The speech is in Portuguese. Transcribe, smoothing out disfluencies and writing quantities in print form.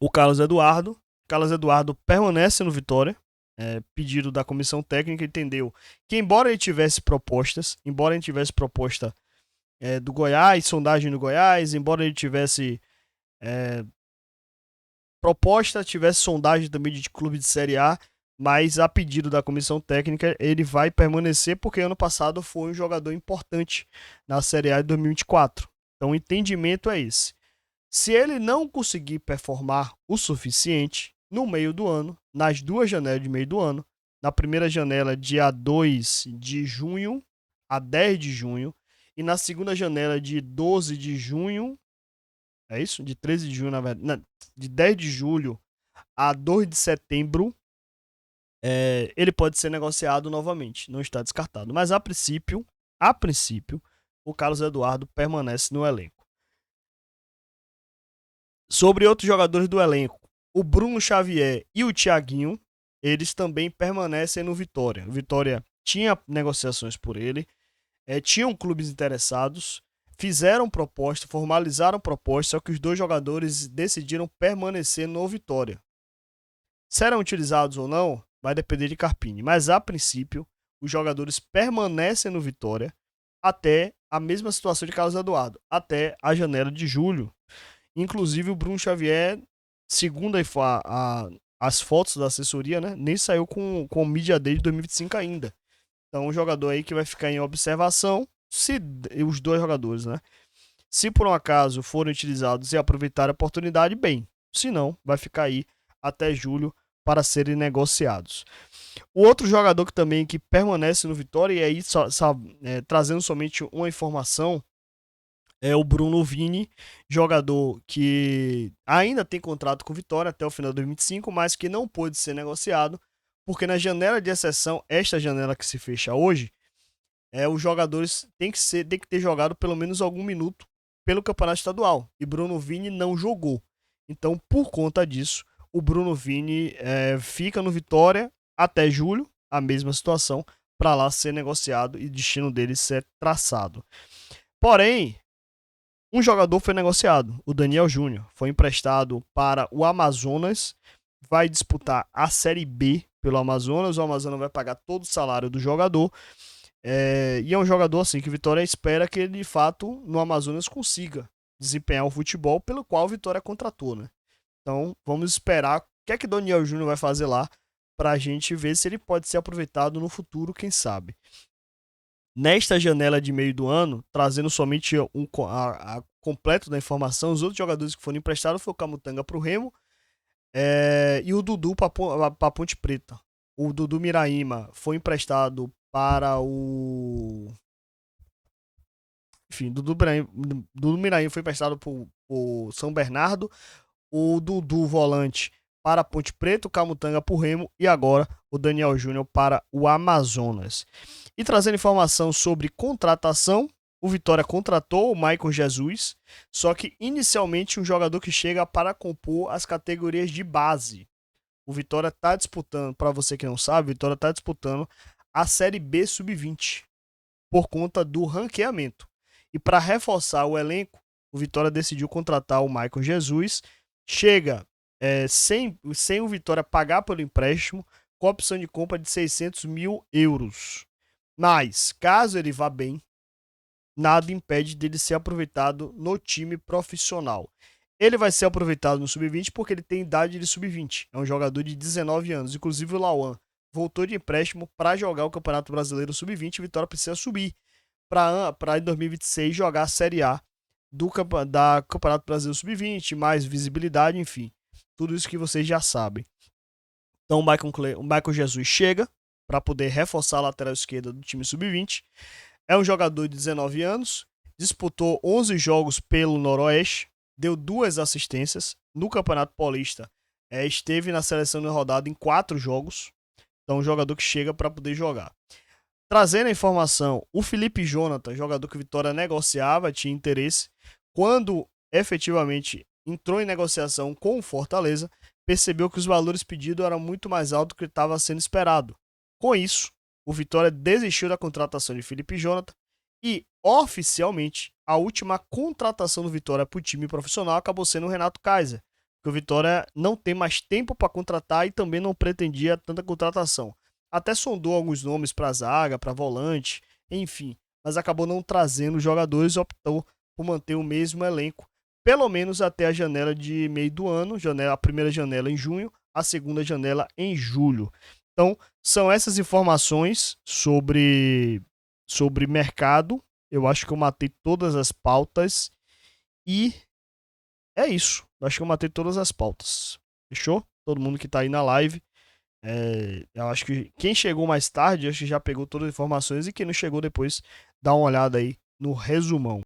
o Carlos Eduardo. O Carlos Eduardo permanece no Vitória. Pedido da comissão técnica, entendeu que embora ele tivesse propostas, embora ele tivesse proposta do Goiás, sondagem do Goiás, embora ele tivesse proposta, tivesse sondagem também de clube de Série A, mas a pedido da comissão técnica ele vai permanecer porque ano passado foi um jogador importante na Série A de 2024. Então o entendimento é esse. Se ele não conseguir performar o suficiente no meio do ano, nas duas janelas de meio do ano, na primeira janela dia 2 de junho a 10 de junho e na segunda janela de 12 de junho, é isso? De 13 de junho, na verdade, não, de 10 de julho a 2 de setembro, ele pode ser negociado novamente, não está descartado. Mas a princípio, o Carlos Eduardo permanece no elenco. Sobre outros jogadores do elenco, o Bruno Xavier e o Thiaguinho, eles também permanecem no Vitória. O Vitória tinha negociações por ele, tinham clubes interessados, fizeram proposta, formalizaram proposta, só que os dois jogadores decidiram permanecer no Vitória. Serão utilizados ou não, vai depender de Carpini, mas a princípio, os jogadores permanecem no Vitória até a mesma situação de Carlos Eduardo, até a janela de julho. Inclusive o Bruno Xavier, segundo as fotos da assessoria, né, nem saiu com o Media Day de 2025 ainda. Então, um jogador aí que vai ficar em observação, se os dois jogadores, né? Se por um acaso forem utilizados e aproveitar a oportunidade, bem. Se não, vai ficar aí até julho para serem negociados. O outro jogador que também que permanece no Vitória, e aí trazendo somente uma informação, é o Bruno Vini, jogador que ainda tem contrato com o Vitória até o final de 2025, mas que não pôde ser negociado, porque na janela de exceção, esta janela que se fecha hoje, os jogadores têm que ter jogado pelo menos algum minuto pelo Campeonato Estadual. E Bruno Vini não jogou. Então, por conta disso, o Bruno Vini fica no Vitória até julho, a mesma situação, para lá ser negociado e o destino dele ser traçado. Porém, um jogador foi negociado, o Daniel Júnior. Foi emprestado para o Amazonas, vai disputar a Série B pelo Amazonas. O Amazonas vai pagar todo o salário do jogador. E é um jogador assim que o Vitória espera que ele, de fato, no Amazonas consiga desempenhar o futebol pelo qual o Vitória contratou, né? Então, vamos esperar o que é que Daniel Júnior vai fazer lá para a gente ver se ele pode ser aproveitado no futuro, quem sabe. Nesta janela de meio do ano, trazendo somente a completo da informação, os outros jogadores que foram emprestados foi o Camutanga para o Remo e o Dudu para a Ponte Preta. O Dudu Miraíma foi emprestado para o. Enfim, Dudu Miraíma foi emprestado para o São Bernardo. O Dudu volante para a Ponte Preta, o Camutanga para o Remo e agora o Daniel Júnior para o Amazonas. E trazendo informação sobre contratação, o Vitória contratou o Maicon Jesus, só que inicialmente um jogador que chega para compor as categorias de base. O Vitória está disputando, para você que não sabe, o Vitória está disputando a Série B Sub-20 por conta do ranqueamento. E para reforçar o elenco, o Vitória decidiu contratar o Maicon Jesus. Chega sem o Vitória pagar pelo empréstimo, com a opção de compra de 600 mil euros. Mas, caso ele vá bem, nada impede dele ser aproveitado no time profissional. Ele vai ser aproveitado no Sub-20 porque ele tem idade de Sub-20. É um jogador de 19 anos. Inclusive o Lauan voltou de empréstimo para jogar o Campeonato Brasileiro Sub-20. O Vitória precisa subir para em 2026 jogar a Série A da Campeonato Brasileiro Sub-20, mais visibilidade, enfim. Tudo isso que vocês já sabem. Então o Michael Jesus chega para poder reforçar a lateral esquerda do time Sub-20. É um jogador de 19 anos, disputou 11 jogos pelo Noroeste, deu 2 assistências. No Campeonato Paulista, esteve na seleção de rodada em 4 jogos. Então, um jogador que chega para poder jogar. Trazendo a informação, o Felipe Jonathan, jogador que o Vitória negociava, tinha interesse. Quando efetivamente entrou em negociação com o Fortaleza, percebeu que os valores pedidos eram muito mais altos do que estava sendo esperado. Com isso, o Vitória desistiu da contratação de Felipe Jonathan e, oficialmente, a última contratação do Vitória para o time profissional acabou sendo o Renato Kaiser. que o Vitória não tem mais tempo para contratar e também não pretendia tanta contratação. Até sondou alguns nomes para zaga, para volante, enfim, mas acabou não trazendo jogadores e optou por manter o mesmo elenco, pelo menos até a janela de meio do ano, a primeira janela em junho, a segunda janela em julho. Então, são essas informações sobre mercado. Eu acho que eu matei todas as pautas e é isso. Eu acho que eu matei todas as pautas. Fechou? Todo mundo que tá aí na live. Eu acho que quem chegou mais tarde, acho que já pegou todas as informações e quem não chegou depois, dá uma olhada aí no resumão.